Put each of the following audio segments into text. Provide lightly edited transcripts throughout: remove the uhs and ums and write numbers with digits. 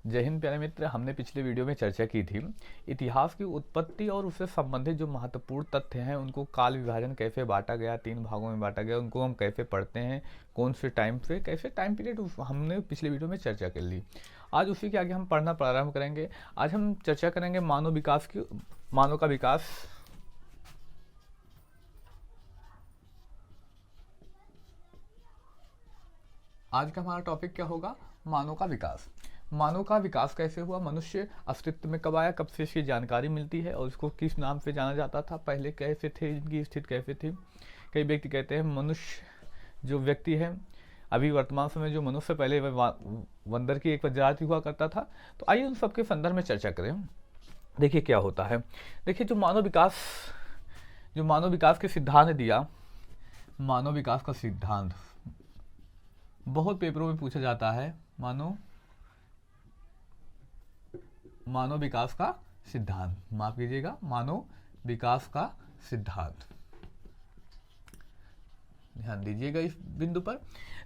जय हिंद प्यारे मित्र। हमने पिछले वीडियो में चर्चा की थी इतिहास की उत्पत्ति और उससे संबंधित जो महत्वपूर्ण तथ्य हैं उनको काल विभाजन कैसे बांटा गया, 3 भागों में बांटा गया, उनको हम कैसे पढ़ते हैं, कौन से टाइम पे, कैसे टाइम पीरियड, हमने पिछले वीडियो में चर्चा कर ली। आज उसी के आगे हम पढ़ना प्रारंभ करेंगे। आज हम चर्चा करेंगे मानव का विकास। आज का हमारा टॉपिक क्या होगा? मानव का विकास। मानव का विकास कैसे हुआ, मनुष्य अस्तित्व में कब आया, कब से इसकी जानकारी मिलती है और इसको किस नाम से जाना जाता था, पहले कैसे थे, इनकी स्थिति कैसे थी। कई व्यक्ति कहते हैं मनुष्य जो व्यक्ति है अभी वर्तमान समय जो मनुष्य पहले बंदर की एक प्रजाति हुआ करता था। तो आइए उन सबके संदर्भ में चर्चा करें। देखिए क्या होता है। देखिए जो मानव विकास के सिद्धांत दिया, मानव विकास का सिद्धांत बहुत पेपरों में पूछा जाता है। मानव विकास का सिद्धांत, माफ कीजिएगा, मानव विकास का सिद्धांत, ध्यान दीजिएगा इस बिंदु पर।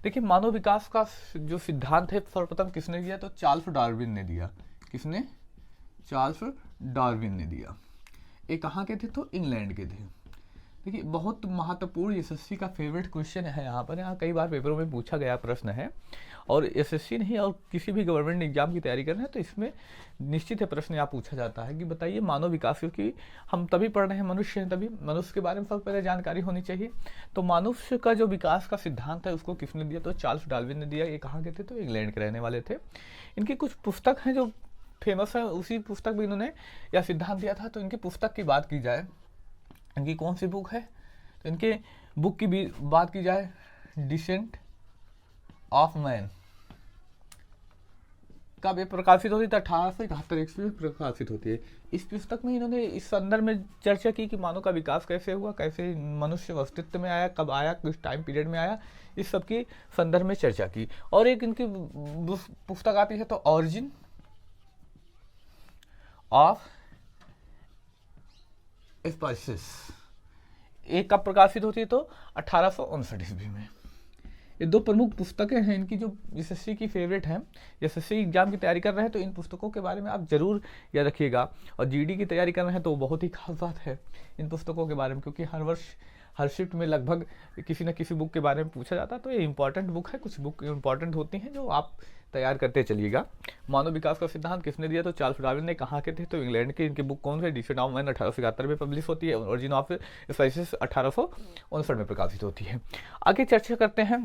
देखिए मानव विकास का जो सिद्धांत है सर्वप्रथम किसने दिया? तो चार्ल्स डार्विन ने दिया। किसने? चार्ल्स डार्विन ने दिया। ये कहाँ के थे? तो इंग्लैंड के थे। देखिए बहुत महत्वपूर्ण एसएससी का फेवरेट क्वेश्चन है यहाँ पर। यहाँ कई बार पेपरों में पूछा गया प्रश्न है और एसएससी नहीं और किसी भी गवर्नमेंट एग्जाम की तैयारी कर रहे हैं तो इसमें निश्चित है प्रश्न यहाँ पूछा जाता है कि बताइए मानव विकास, क्योंकि हम तभी पढ़ रहे हैं, मनुष्य हैं, तभी मनुष्य के बारे में सबसे पहले जानकारी होनी चाहिए। तो मनुष्य का जो विकास का सिद्धांत है उसको किसने दिया? तो चार्ल्स डार्विन ने दिया। ये कहाँ के थे? तो इंग्लैंड के रहने वाले थे। इनकी कुछ पुस्तक हैं जो फेमस है, उसी पुस्तक में इन्होंने यह सिद्धांत दिया था। तो इनकी पुस्तक की बात की जाए, इनकी कौन सी बुक है? तो इनके बुक की भी बात की जाए, डिसेंट ऑफ मैन कब ये प्रकाशित होती है? 1871 ईस्वी में प्रकाशित होती है। इस पुस्तक में इन्होंने इस संदर्भ में चर्चा की कि मानव का विकास कैसे हुआ, कैसे मनुष्य अस्तित्व में आया, कब आया, किस टाइम पीरियड में आया, इस सब की संदर्भ में चर्चा की। और एक इनकी पुस्तक आती है तो ऑरिजिन ऑफ स्पीशीज, एक कब प्रकाशित होती है? तो 1859 ईस्वी में। ये दो प्रमुख पुस्तकें हैं इनकी जो एसएससी की फेवरेट हैं। एसएससी एग्जाम की तैयारी कर रहे हैं तो इन पुस्तकों के बारे में आप जरूर याद रखिएगा। और जीडी की तैयारी कर रहे हैं तो बहुत ही खास बात है इन पुस्तकों के बारे में, क्योंकि हर वर्ष हर शिफ्ट में लगभग किसी न किसी बुक के बारे में पूछा जाता है। तो ये इंपॉर्टेंट बुक है, कुछ बुक इंपॉर्टेंट होती हैं जो आप तैयार करते चलिएगा। मानव विकास का सिद्धांत किसने दिया? तो चार्ल्स डार्विन ने। कहाँ के थे? तो इंग्लैंड के। इनकी बुक कौन सी? डिसेंट ऑफ मैन 1871 में पब्लिश होती है। ओरिजिन ऑफ स्पीशीज 1859 में प्रकाशित होती है। आगे चर्चा करते हैं।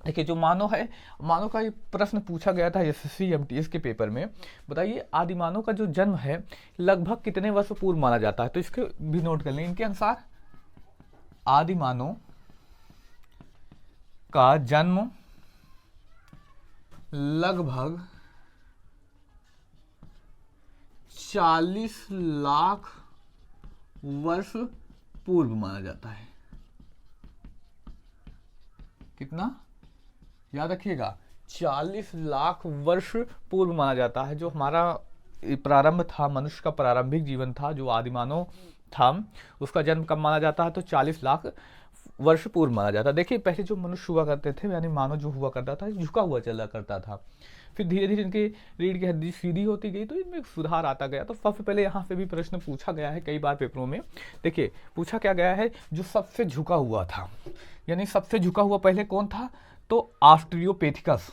देखिए जो मानव है, मानव का एक प्रश्न पूछा गया था एसएससी एमटीएस के पेपर में। बताइए आदि मानव का जो जन्म है लगभग कितने वर्ष पूर्व माना जाता है? तो इसके भी नोट कर लें। इनके अनुसार आदि मानव का जन्म लगभग 40 लाख वर्ष पूर्व माना जाता है। कितना? याद रखिएगा, 40 लाख वर्ष पूर्व माना जाता है। जो हमारा प्रारंभ था, मनुष्य का प्रारंभिक जीवन था, जो आदिमानव था, उसका जन्म कब माना जाता है? तो 40 लाख वर्ष पूर्व माना जाता है। देखिए पहले जो मनुष्य हुआ करते थे, यानी मानव जो हुआ करता था, झुका हुआ चला करता था। फिर धीरे धीरे इनकी रीढ़ की हड्डी सीधी होती गई तो इनमें सुधार आता गया। तो सबसे पहले यहाँ से भी प्रश्न पूछा गया है कई बार पेपरों में। देखिए पूछा क्या गया है? जो सबसे झुका हुआ था, यानी सबसे झुका हुआ पहले कौन था? तो ऑस्ट्रेलियोपेथिकस।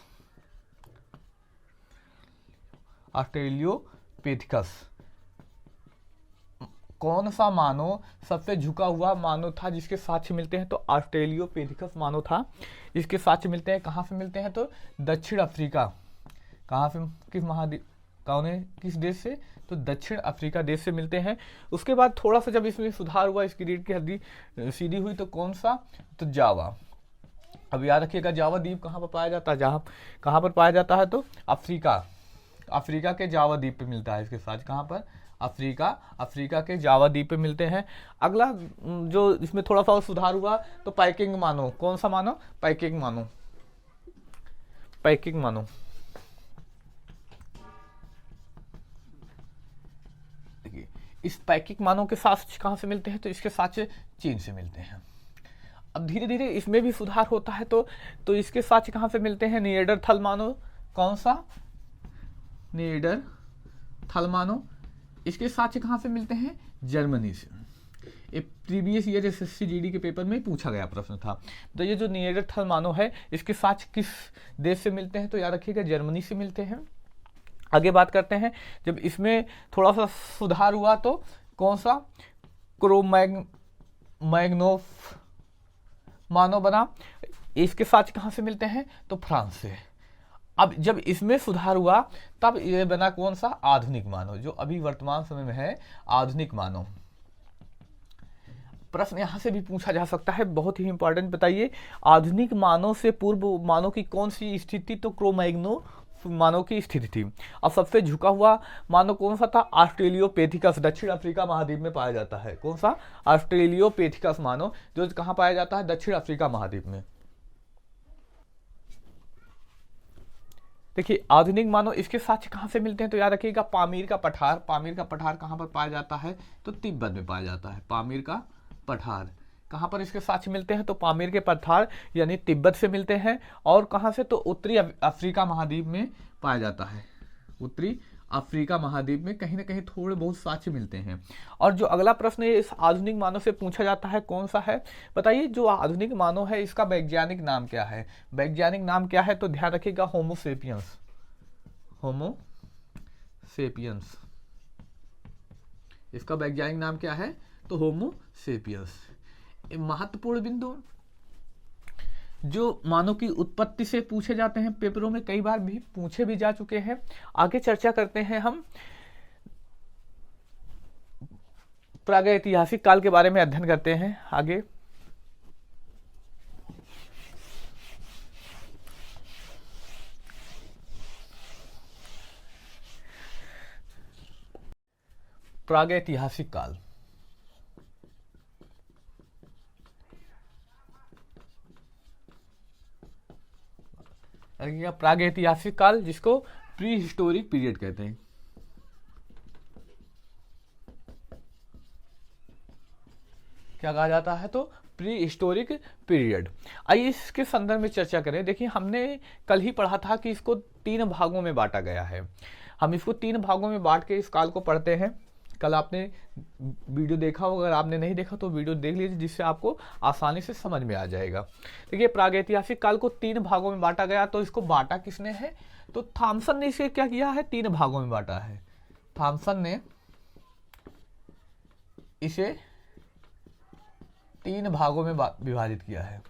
ऑस्ट्रेलियोपेथिकस कौन सा मानव सबसे झुका हुआ मानव था जिसके साक्ष्य मिलते हैं? तो ऑस्ट्रेलियोपेथिकस मानव था। इसके साक्ष्य मिलते हैं, कहाँ से मिलते हैं? तो दक्षिण अफ्रीका। कहाँ से? किस महाद्वीप, कौन है, किस देश से? तो दक्षिण अफ्रीका देश से मिलते हैं। उसके बाद थोड़ा सा जब इसमें सुधार हुआ, इसकी रीढ़ की हड्डी सीधी हुई, तो कौन सा? तो जावा। अब याद रखिएगा जावा द्वीप कहाँ पर पाया जाता है? कहाँ पर पाया जाता है? तो अफ्रीका के जावा द्वीप पे मिलता है। इसके साथ कहाँ पर? अफ्रीका के जावा द्वीप पे मिलते हैं। अगला जो इसमें थोड़ा सा और सुधार हुआ तो पैकिंग मानो। कौन सा मानो? पैकिंग मानो। देखिए इस पैकिंग मानो के साथ कहाँ से मिलते हैं? तो इसके साथ चीन से मिलते हैं। अब धीरे धीरे इसमें भी सुधार होता है तो इसके साथ कहाँ से मिलते हैं? निएंडरथल मानो। कौन सा? निएंडरथल मानव, इसके साक्ष्य कहाँ से मिलते हैं? जर्मनी से। ये प्रीवियस ईयर एसएससी जीडी के पेपर में पूछा गया प्रश्न था। तो ये जो निएंडरथल मानव है इसके साक्ष्य किस देश से मिलते हैं? तो याद रखिएगा जर्मनी से मिलते हैं। आगे बात करते हैं, जब इसमें थोड़ा सा सुधार हुआ तो कौन सा? क्रो-मैग्नोफ मानव बना। इसके साक्ष्य कहाँ से मिलते हैं? तो फ्रांस से। अब जब इसमें सुधार हुआ तब ये बना कौन सा? आधुनिक मानव, जो अभी वर्तमान समय में है आधुनिक मानव। प्रश्न यहां से भी पूछा जा सकता है, बहुत ही इंपॉर्टेंट, बताइए आधुनिक मानव से पूर्व मानव की कौन सी स्थिति? तो क्रो-मैग्नो मानव की स्थिति थी। अब सबसे झुका हुआ मानव कौन सा था? ऑस्ट्रेलियोपेथिकस, दक्षिण अफ्रीका महाद्वीप में पाया जाता है। कौन सा? ऑस्ट्रेलियोपेथिकस मानव, जो कहाँ पाया जाता है? दक्षिण अफ्रीका महाद्वीप में। देखिए आधुनिक मानव, इसके साक्ष्य कहाँ से मिलते हैं? तो याद रखिएगा पामीर का पठार। पामीर का पठार कहाँ पर पाया जाता है? तो तिब्बत में पाया जाता है। पामीर का पठार कहाँ पर इसके साक्ष्य मिलते हैं? तो पामीर के पठार यानी तिब्बत से मिलते हैं। और कहाँ से? तो उत्तरी अफ्रीका महाद्वीप में पाया जाता है। उत्तरी अफ्रीका महाद्वीप में कहीं ना कहीं थोड़े बहुत साक्ष्य मिलते हैं। और जो अगला प्रश्न इस आधुनिक मानव से पूछा जाता है कौन सा है? बताइए जो आधुनिक मानव है इसका वैज्ञानिक नाम क्या है? वैज्ञानिक नाम क्या है? तो ध्यान रखिएगा होमो सेपियंस। होमो सेपियंस, इसका वैज्ञानिक नाम क्या है? तो होमो सेपियंस। महत्वपूर्ण बिंदु जो मानव की उत्पत्ति से पूछे जाते हैं पेपरों में, कई बार भी पूछे भी जा चुके हैं। आगे चर्चा करते हैं हम प्रागैतिहासिक काल के बारे में अध्ययन करते हैं। आगे प्रागैतिहासिक काल, प्रागैतिहासिक काल जिसको प्री हिस्टोरिक पीरियड कहते हैं। क्या कहा जाता है? तो प्री हिस्टोरिक पीरियड। आइए इसके संदर्भ में चर्चा करें। देखिए हमने कल ही पढ़ा था कि इसको 3 भागों में बांटा गया है। हम इसको 3 भागों में बांट के इस काल को पढ़ते हैं। कल आपने वीडियो देखा हो, अगर आपने नहीं देखा तो वीडियो देख लीजिए, जिससे आपको आसानी से समझ में आ जाएगा। देखिए प्रागैतिहासिक काल को 3 भागों में बांटा गया। तो इसको बांटा किसने है? तो थॉमसन ने इसे क्या किया है? 3 भागों में बांटा है। थॉमसन ने इसे 3 भागों में विभाजित किया है।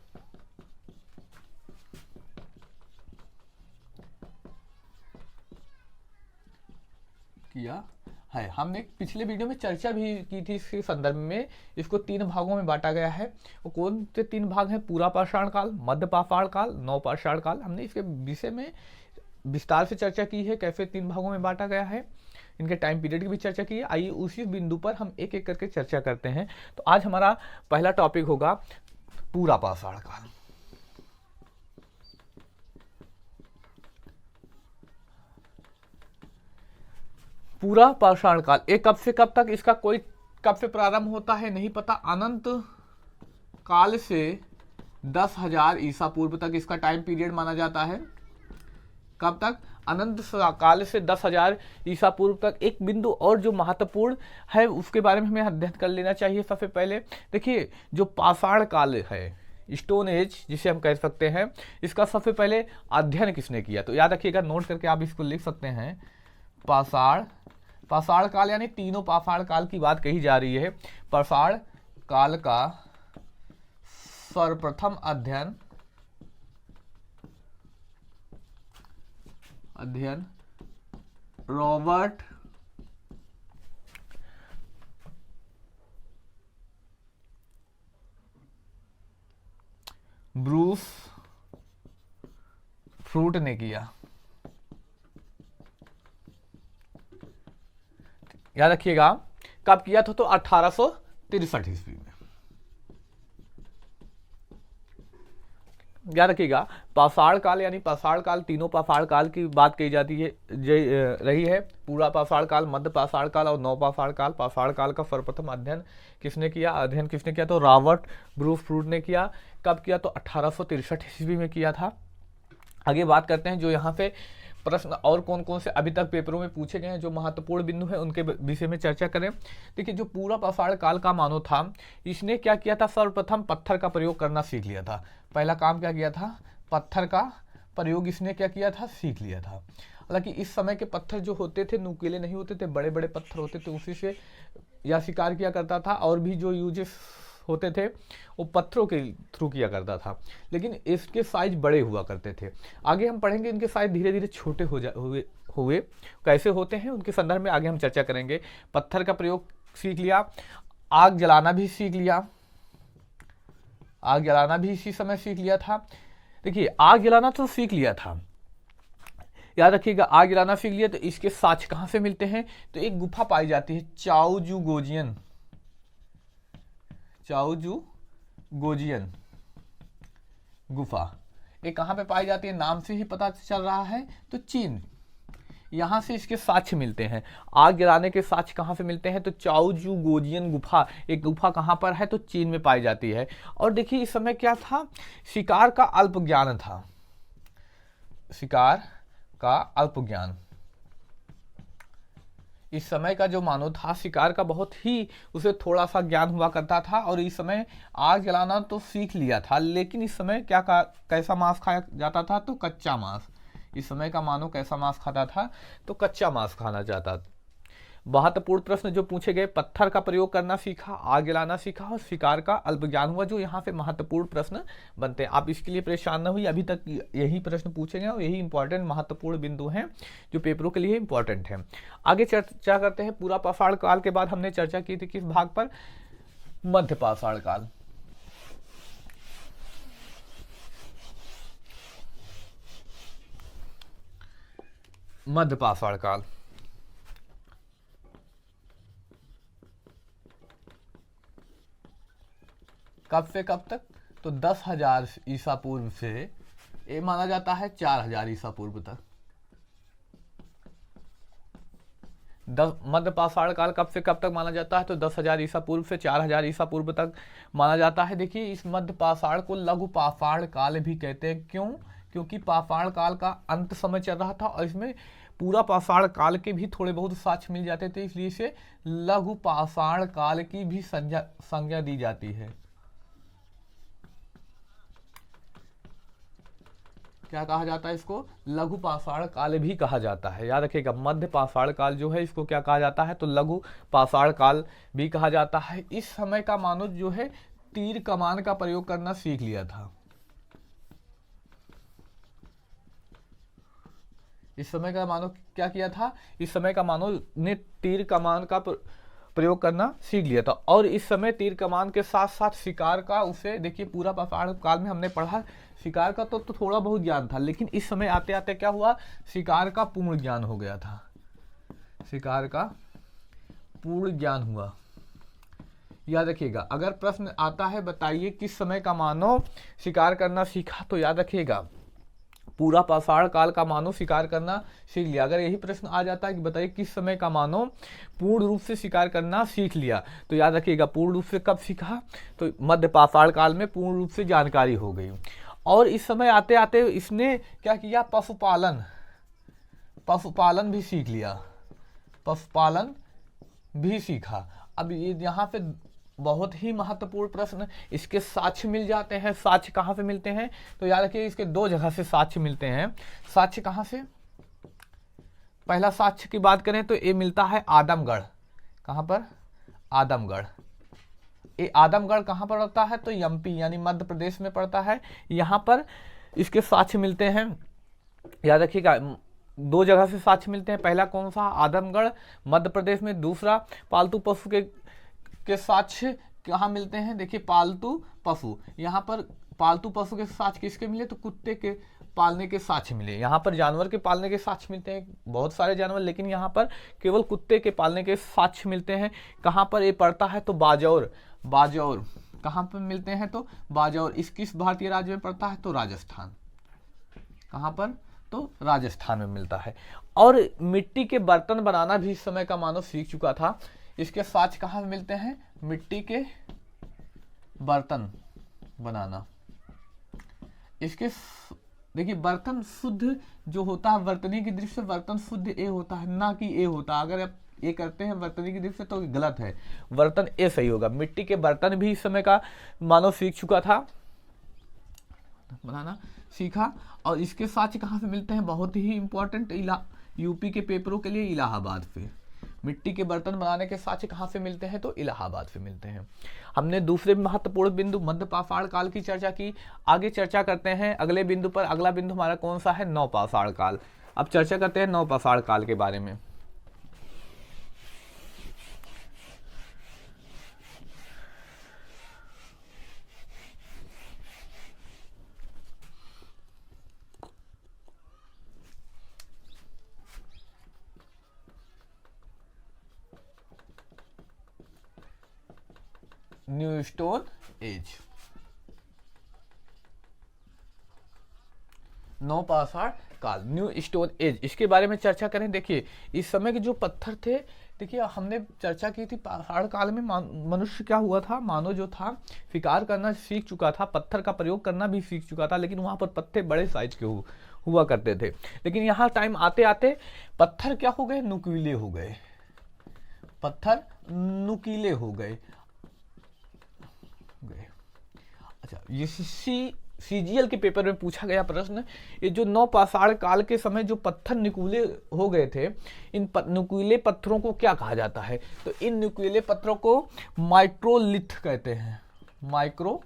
हमने पिछले वीडियो में चर्चा भी की थी इसके संदर्भ में। इसको 3 भागों में बांटा गया है। वो कौन से 3 भाग हैं? पूरा पाषाण काल, मध्य पाषाण काल, नवपाषाण काल। हमने इसके विषय में विस्तार से चर्चा की है, कैसे 3 भागों में बांटा गया है, इनके टाइम पीरियड की भी चर्चा की है। आइए उसी बिंदु पर हम एक एक करके चर्चा करते हैं। तो आज हमारा पहला टॉपिक होगा पूरा पाषाण काल। पूरा पाषाण काल ये कब से कब तक, इसका कोई कब से प्रारंभ होता है नहीं पता। अनंत काल से 10,000 ईसा पूर्व तक इसका टाइम पीरियड माना जाता है। कब तक? अनंत काल से 10,000 ईसा पूर्व तक। एक बिंदु और जो महत्वपूर्ण है उसके बारे में हमें अध्ययन कर लेना चाहिए। सबसे पहले देखिए जो पाषाण काल है, स्टोन एज जिसे हम कह सकते हैं, इसका सबसे पहले अध्ययन किसने किया? तो याद रखिएगा, नोट करके आप इसको लिख सकते हैं। पाषाण काल यानी तीनों पाषाण काल की बात कही जा रही है। पाषाण काल का सर्वप्रथम अध्ययन रॉबर्ट ब्रूस फ्रूट ने किया। याद रखिएगा कब किया था? तो 1863 ईस्वी में। याद रखिएगा पाषाण काल यानी पाषाण काल, तीनों पाषाण काल की बात कही जाती है रही है। पूरा पाषाण काल, मध्य पाषाण काल और नव पाषाण काल। पाषाण काल का सर्वप्रथम अध्ययन किसने किया? तो रॉबर्ट ब्रूस फ्रूट ने किया। कब किया? तो 1863 ईस्वी में किया था। आगे बात करते हैं जो यहाँ पे प्रश्न और कौन कौन से अभी तक पेपरों में पूछे गए हैं जो महत्वपूर्ण बिंदु है उनके विषय में चर्चा करें। देखिए, जो पूरा पाषाण काल का मानव था, इसने क्या किया था, सर्वप्रथम पत्थर का प्रयोग करना सीख लिया था। पहला काम क्या किया था, पत्थर का प्रयोग इसने क्या किया था, सीख लिया था। हालांकि इस समय के पत्थर जो होते थे नुकीले नहीं होते थे, बड़े बड़े पत्थर होते थे, उसी से या शिकार किया करता था, और भी जो यूजेस होते थे वो पत्थरों के थ्रू किया करता था, लेकिन इसके साइज बड़े हुआ करते थे। आगे हम पढ़ेंगे इनके साइज धीरे धीरे छोटे हुए कैसे होते हैं, उनके संदर्भ में आगे हम चर्चा करेंगे। पत्थर का प्रयोग सीख लिया, आग जलाना भी सीख लिया, आग जलाना भी इसी समय सीख लिया था। देखिए, आग जलाना तो सीख लिया था, याद रखिएगा, आग जलाना सीख लिया। तो इसके साक्ष्य कहां से मिलते हैं, तो एक गुफा पाई जाती है चाओजू गोजियन, चाओजू गोजियन गुफा। ये कहां पे पाई जाती है, नाम से ही पता चल रहा है, तो चीन, यहां से इसके साक्ष्य मिलते हैं। आग जलाने के साक्ष्य कहां से मिलते हैं, तो चाओजू गोजियन गुफा, एक गुफा कहां पर है, तो चीन में पाई जाती है। और देखिए, इस समय क्या था, शिकार का अल्प ज्ञान था, शिकार का अल्प ज्ञान। इस समय का जो मानव था, शिकार का बहुत ही उसे थोड़ा सा ज्ञान हुआ करता था, और इस समय आग जलाना तो सीख लिया था, लेकिन इस समय क्या कैसा मांस खाया जाता था, तो कच्चा मांस। इस समय का मानव कैसा मांस खाता था, तो कच्चा मांस खाना चाहता था। महत्वपूर्ण प्रश्न जो पूछे गए, पत्थर का प्रयोग करना सीखा, आग जलाना सीखा, और शिकार का अल्प ज्ञान हुआ, जो यहाँ पे महत्वपूर्ण प्रश्न बनते हैं। आप इसके लिए परेशान न हुई, अभी तक यही प्रश्न पूछे गए और यही इंपॉर्टेंट महत्वपूर्ण बिंदु हैं जो पेपरों के लिए इंपॉर्टेंट हैं। आगे चर्चा करते हैं। पूरा पाषाण काल के बाद हमने चर्चा की थी किस भाग पर, मध्य पाषाण काल। मध्य पाषाण काल कब से कब तक, तो 10,000 ईसा पूर्व से ये माना जाता है 4,000 ईसा पूर्व तक। मध्य पाषाण काल कब से कब तक माना जाता है, तो 10,000 ईसा पूर्व से 4,000 ईसा पूर्व तक माना जाता है। देखिए, इस मध्य पाषाण को लघु पाषाण काल भी कहते हैं। क्यों, क्योंकि पाषाण काल का अंत समय चल रहा था और इसमें पूरा पाषाण काल के भी थोड़े बहुत साक्ष्य मिल जाते थे, इसलिए इसे लघु पाषाण काल की भी संज्ञा दी जाती है। क्या कहा जाता है इसको, लघु पाषाण काल भी कहा जाता है। याद रखिएगा, मध्य पाषाण काल जो है इसको क्या कहा जाता है, तो लघु पाषाण काल भी कहा जाता है। इस समय का मानव जो है तीर कमान का प्रयोग करना सीख लिया था। इस समय का मानव क्या किया था, इस समय का मानव ने तीर कमान का प्रयोग करना सीख लिया था। और इस समय तीर कमान के साथ साथ शिकार का, उसे देखिए पूरा पाषाण काल में हमने पढ़ा शिकार का तो थोड़ा बहुत ज्ञान था, लेकिन इस समय आते आते क्या हुआ, शिकार का पूर्ण ज्ञान हो गया था, शिकार का पूर्ण ज्ञान हुआ। याद रखिएगा, अगर प्रश्न आता है बताइए किस समय का मानव शिकार करना सीखा, तो याद रखिएगा पूरा पाषाण काल का मानव शिकार करना सीख लिया। अगर यही प्रश्न आ जाता है कि बताइए किस समय का मानव पूर्ण रूप से शिकार करना सीख लिया, तो याद रखिएगा पूर्ण रूप से कब सीखा, तो मध्य पाषाण काल में पूर्ण रूप से जानकारी हो गई। और इस समय आते आते इसने क्या किया, पशुपालन भी सीख लिया, पशुपालन भी सीखा। अब ये यहाँ पे बहुत ही महत्वपूर्ण प्रश्न, इसके साक्ष्य मिल जाते हैं। साक्ष्य कहाँ से मिलते हैं, तो याद रखिए इसके दो जगह से साक्ष्य मिलते हैं। साक्ष्य कहाँ से, पहला साक्ष्य की बात करें तो ये मिलता है आदमगढ़। कहाँ पर, आदमगढ़। ये आदमगढ़ कहाँ पर पड़ता है, तो एमपी यानी मध्य प्रदेश में पड़ता है। यहाँ पर इसके साक्ष्य मिलते हैं। याद रखिएगा दो जगह से साक्ष्य मिलते हैं। पहला कौन सा, आदमगढ़ मध्य प्रदेश में। दूसरा पालतू पशु के साक्ष्य कहाँ मिलते हैं, देखिए पालतू पशु, यहाँ पर पालतू पशु के साक्ष्य किसके मिले, तो कुत्ते के पालने के साक्ष्य मिले। यहाँ पर जानवर के पालने के साक्ष्य मिलते हैं, बहुत सारे जानवर, लेकिन यहाँ पर केवल कुत्ते के पालने के साक्ष्य मिलते हैं। कहाँ पर ये पड़ता है, तो बाजौर। बाजौर कहाँ पर मिलते हैं, तो बाजौर। इस किस भारतीय राज्य में पड़ता है, तो राजस्थान। कहाँ पर, तो राजस्थान में मिलता है। और मिट्टी के बर्तन बनाना भी इस समय का मानव सीख चुका था। इसके साक्ष्य कहाँ मिलते हैं, मिट्टी के बर्तन बनाना। इसके देखिए बर्तन शुद्ध जो होता है वर्तनी की दृष्टि से बर्तन शुद्ध ए होता है, ना कि ए होता है। अगर आप ये करते हैं वर्तनी की दृष्टि से तो गलत है, बर्तन ए सही होगा। मिट्टी के बर्तन भी इस समय का मानव सीख चुका था, बनाना सीखा। और इसके साक्ष्य कहाँ से मिलते हैं, बहुत ही इंपॉर्टेंट, यूपी के पेपरों के लिए इलाहाबाद से। मिट्टी के बर्तन बनाने के साक्ष्य कहाँ से मिलते हैं, तो इलाहाबाद से मिलते हैं। हमने दूसरे महत्वपूर्ण बिंदु मध्य पाषाण काल की चर्चा की, आगे चर्चा करते हैं अगले बिंदु पर। अगला बिंदु हमारा कौन सा है, नवपाषाण काल। अब चर्चा करते हैं नवपाषाण काल के बारे में। न्यू स्टोन एज, नवपाषाण काल, न्यू स्टोन एज, इसके बारे में चर्चा करें। देखिए इस समय के जो पत्थर थे, देखिए हमने चर्चा की थी पाषाण काल में मनुष्य क्या हुआ था, मानव जो था शिकार करना सीख चुका था, पत्थर का प्रयोग करना भी सीख चुका था, लेकिन वहां पर पत्थर बड़े साइज के हुआ करते थे। लेकिन यहाँ टाइम आते आते पत्थर क्या हो गए, नुकीले हो गए, पत्थर नुकीले हो गए। अच्छा, ये सीजीएल के पेपर में पूछा गया प्रश्न, ये जो नवपाषाण काल के समय जो पत्थर नुकीले हो गए थे, इन नुकीले पत्थरों को क्या कहा जाता है, तो इन नुकीले पत्थरों को माइक्रोलिथ कहते हैं। माइक्रोलिथ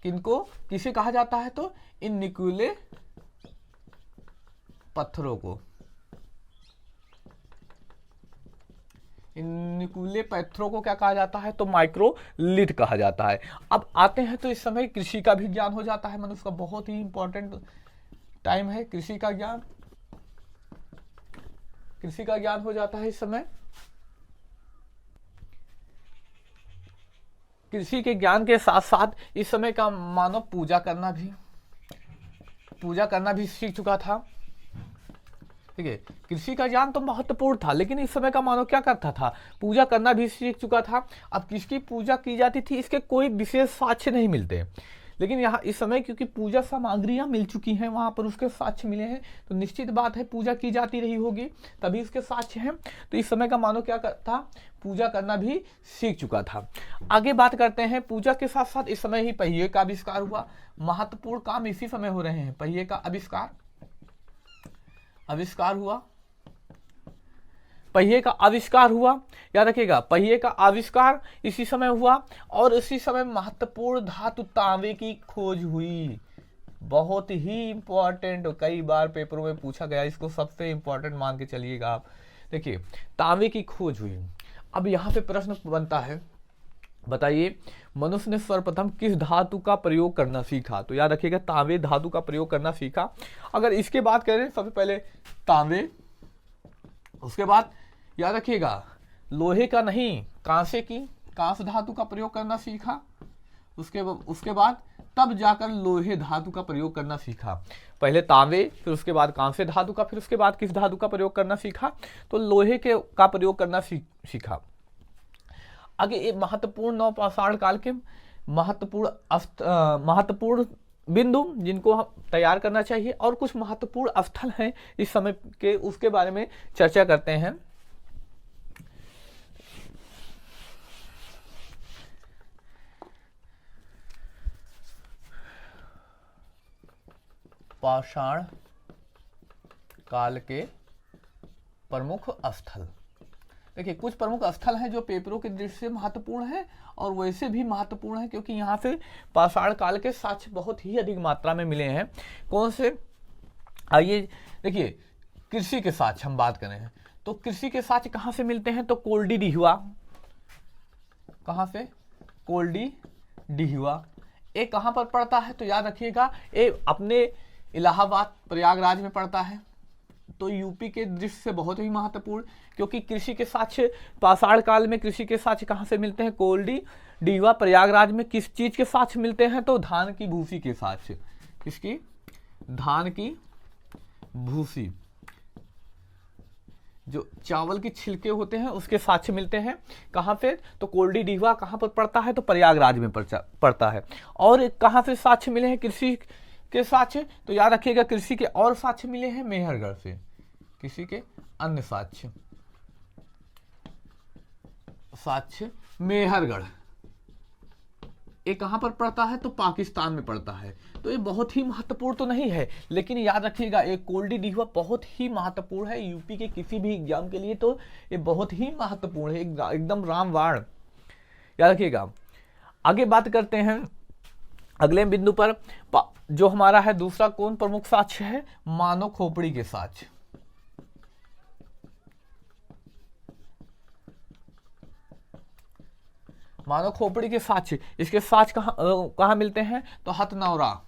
किनको किसे कहा जाता है, तो इन नुकीले पत्थरों को, इन नुकीले पत्थरों को क्या कहा जाता है, तो माइक्रोलिथ कहा जाता है। अब आते हैं तो इस समय कृषि का भी ज्ञान हो जाता है मनुष्य का, बहुत ही इंपॉर्टेंट टाइम है कृषि का ज्ञान, कृषि का ज्ञान हो जाता है इस समय। कृषि के ज्ञान के साथ साथ इस समय का मानव पूजा करना भी सीख चुका था। ठीक है, कृषि का ज्ञान तो महत्वपूर्ण था, लेकिन इस समय का मानव क्या करता था, पूजा करना भी सीख चुका था। अब किसकी पूजा की जाती थी, इसके कोई विशेष साक्ष्य नहीं मिलते, लेकिन यहाँ इस समय क्योंकि पूजा सामग्रियां मिल चुकी हैं, वहां पर उसके साक्ष्य मिले हैं, तो निश्चित बात है पूजा की जाती रही होगी, तभी इसके साक्ष्य हैं। तो इस समय का मानव क्या करता, पूजा करना भी सीख चुका था। आगे बात करते हैं, पूजा के साथ साथ इस समय ही पहिए का आविष्कार हुआ। महत्वपूर्ण काम इसी समय हो रहे हैं, पहिए का आविष्कार हुआ, पहिए का आविष्कार हुआ, याद रखिएगा पहिए का आविष्कार इसी समय हुआ। और इसी समय महत्वपूर्ण धातु तांबे की खोज हुई, बहुत ही इंपॉर्टेंट, कई बार पेपरों में पूछा गया, इसको सबसे इंपॉर्टेंट मान के चलिएगा आप। देखिए तांबे की खोज हुई। अब यहाँ पे प्रश्न बनता है, बताइए मनुष्य ने सर्वप्रथम किस धातु का प्रयोग करना सीखा, तो याद रखिएगा तांबे धातु का प्रयोग करना सीखा। अगर इसके बात करें सबसे पहले तांबे, उसके बाद याद रखिएगा लोहे का नहीं, कांस्य धातु का प्रयोग करना सीखा। उसके बाद तब जाकर लोहे धातु का प्रयोग करना सीखा। पहले तांबे, फिर उसके बाद कांस्य धातु का, फिर उसके बाद किस धातु का प्रयोग करना सीखा, तो लोहे का प्रयोग करना सीखा। आगे एक महत्वपूर्ण नवपाषाण काल के महत्वपूर्ण बिंदु जिनको हम तैयार करना चाहिए, और कुछ महत्वपूर्ण स्थल हैं इस समय के, उसके बारे में चर्चा करते हैं। पाषाण काल के प्रमुख स्थल, देखिए कुछ प्रमुख स्थल हैं जो पेपरों की दृष्टि से महत्वपूर्ण हैं, और वैसे भी महत्वपूर्ण है क्योंकि यहाँ से पाषाण काल के साक्ष्य बहुत ही अधिक मात्रा में मिले हैं। कौन से, आइए देखिए कृषि के साक्ष्य हम बात करें तो कृषि के साक्ष्य कहाँ से मिलते हैं, तो कोल्डी डिहुआ, कहाँ से, कोल्डी डिहुआ। ये कहाँ पर पड़ता है, तो याद रखिएगा ये अपने इलाहाबाद प्रयागराज में पड़ता है। तो यूपी के दृष्टि से बहुत ही महत्वपूर्ण, क्योंकि कृषि के साक्ष्य पाषाण काल में कृषि के साक्ष्य कहाँ से मिलते हैं, कोल्डी डिहुआ प्रयागराज में। किस चीज के साक्ष्य मिलते हैं, तो धान की भूसी के साक्ष्य, किसकी, धान की भूसी, जो चावल के छिलके होते हैं उसके साक्ष्य मिलते हैं। कहाँ पे? तो कोल्डी डीहवा कहाँ पर पड़ता है? तो प्रयागराज में पड़ता है। और कहाँ से साक्ष्य मिले हैं कृषि के साक्ष्य? तो याद रखिएगा, कृषि के और साक्ष्य मिले हैं मेहरगढ़ से। किसी के अन्य साक्ष्य मेहरगढ़, ये कहाँ पर पड़ता है? तो पाकिस्तान में पड़ता है। तो ये बहुत ही महत्वपूर्ण तो नहीं है, लेकिन याद रखिएगा एक कोल्डी डीहवा बहुत ही महत्वपूर्ण है यूपी के किसी भी एग्जाम के लिए। तो ये बहुत ही महत्वपूर्ण है, एकदम रामबाण, याद रखिएगा। आगे बात करते हैं अगले बिंदु पर। जो हमारा है दूसरा कौन प्रमुख साक्ष्य है? मानव खोपड़ी के साक्ष्य। मानव खोपड़ी के साक्ष्य, इसके साक्ष्य कहाँ मिलते हैं? तो हथनौरा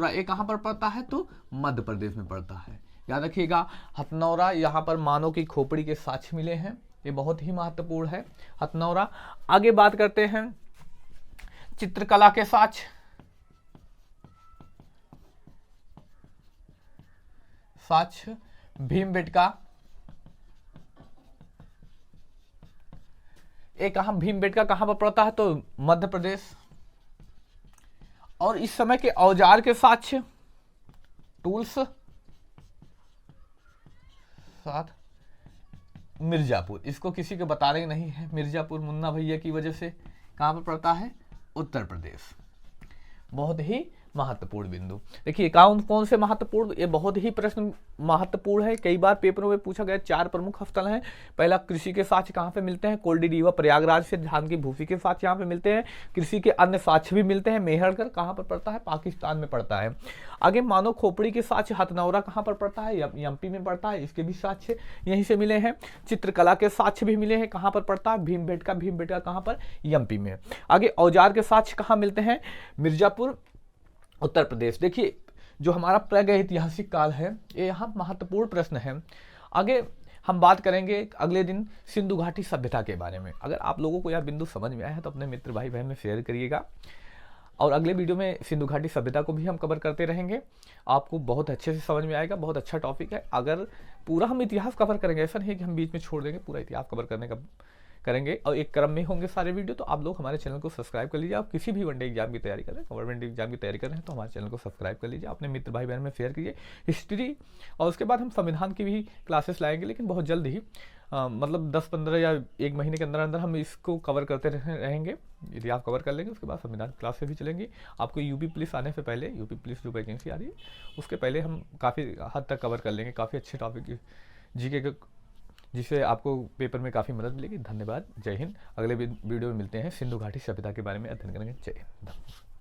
ये कहाँ पर पड़ता है? तो मध्य प्रदेश में पड़ता है। याद रखिएगा हथनौरा, यहाँ पर मानव की खोपड़ी के साक्ष्य मिले हैं, ये बहुत ही महत्वपूर्ण है हथनौरा। आगे बात करते हैं चित्रकला के साक्ष्य। भीमबेटका, एक कहाँ भीमबेटका कहाँ पर पड़ता है? तो मध्य प्रदेश। और इस समय के औजार के साक्ष्य, टूल्स, साथ मिर्जापुर, इसको किसी को बताने नहीं है, मिर्जापुर मुन्ना भैया की वजह से। कहाँ पर पड़ता है? उत्तर प्रदेश। बहुत ही महत्वपूर्ण बिंदु। देखिए कौन से महत्वपूर्ण, ये बहुत ही प्रश्न महत्वपूर्ण है, कई बार पेपरों में पूछा गया। 4 प्रमुख स्थल हैं। पहला कृषि के साक्ष्य कहाँ पे मिलते हैं? कोल्डी डीहवा प्रयागराज से। धान की भूसी के साक्ष्य यहाँ पे मिलते हैं। कृषि के अन्य साक्ष्य भी मिलते हैं। मेहरगढ़ कहाँ पर पड़ता है? पाकिस्तान में पड़ता है। आगे मानव खोपड़ी के साक्ष्य हथनौरा कहाँ पर पड़ता है? एमपी में पड़ता है, इसके भी साक्ष्य यहीं से मिले हैं। चित्रकला के साक्ष्य भी मिले हैं, कहाँ पर पड़ता है? भीमबेटका कहाँ पर? एमपी में। आगे औजार के साक्ष्य कहाँ मिलते हैं? मिर्जापुर, उत्तर प्रदेश। देखिए जो हमारा प्रागैतिहासिक काल है, ये यहाँ महत्वपूर्ण प्रश्न है। आगे हम बात करेंगे अगले दिन सिंधु घाटी सभ्यता के बारे में। अगर आप लोगों को यह बिंदु समझ में आया है तो अपने मित्र भाई बहन में शेयर करिएगा। और अगले वीडियो में सिंधु घाटी सभ्यता को भी हम कवर करते रहेंगे, आपको बहुत अच्छे से समझ में आएगा। बहुत अच्छा टॉपिक है। अगर पूरा हम इतिहास कवर करेंगे, ऐसा नहीं है कि हम बीच में छोड़ देंगे, पूरा इतिहास कवर करने का करेंगे और एक क्रम में होंगे सारे वीडियो। तो आप लोग हमारे चैनल को सब्सक्राइब कर लीजिए। आप किसी भी वनडे एग्जाम की तैयारी कर रहे हैं, गवर्नमेंट एग्जाम की तैयारी कर रहे हैं, तो हमारे चैनल को सब्सक्राइब कर लीजिए, अपने मित्र भाई बहन में शेयर कीजिए। हिस्ट्री और उसके बाद हम संविधान की भी क्लासेस लाएंगे, लेकिन बहुत जल्द ही, मतलब 10-15 या 1 महीने के अंदर अंदर हम इसको कवर करते रहेंगे। इतिहास कवर कर लेंगे, उसके बाद संविधान क्लासेस भी चलेंगी। आपको यूपी पुलिस आने से पहले, यूपी पुलिस जो वैकेंसी आ रही है उसके पहले हम काफ़ी हद तक कवर कर लेंगे। काफ़ी अच्छे टॉपिक जीके के, जिससे आपको पेपर में काफ़ी मदद मिलेगी। धन्यवाद, जय हिंद। अगले वीडियो में मिलते हैं, सिंधु घाटी सभ्यता के बारे में अध्ययन करेंगे। जय हिंद।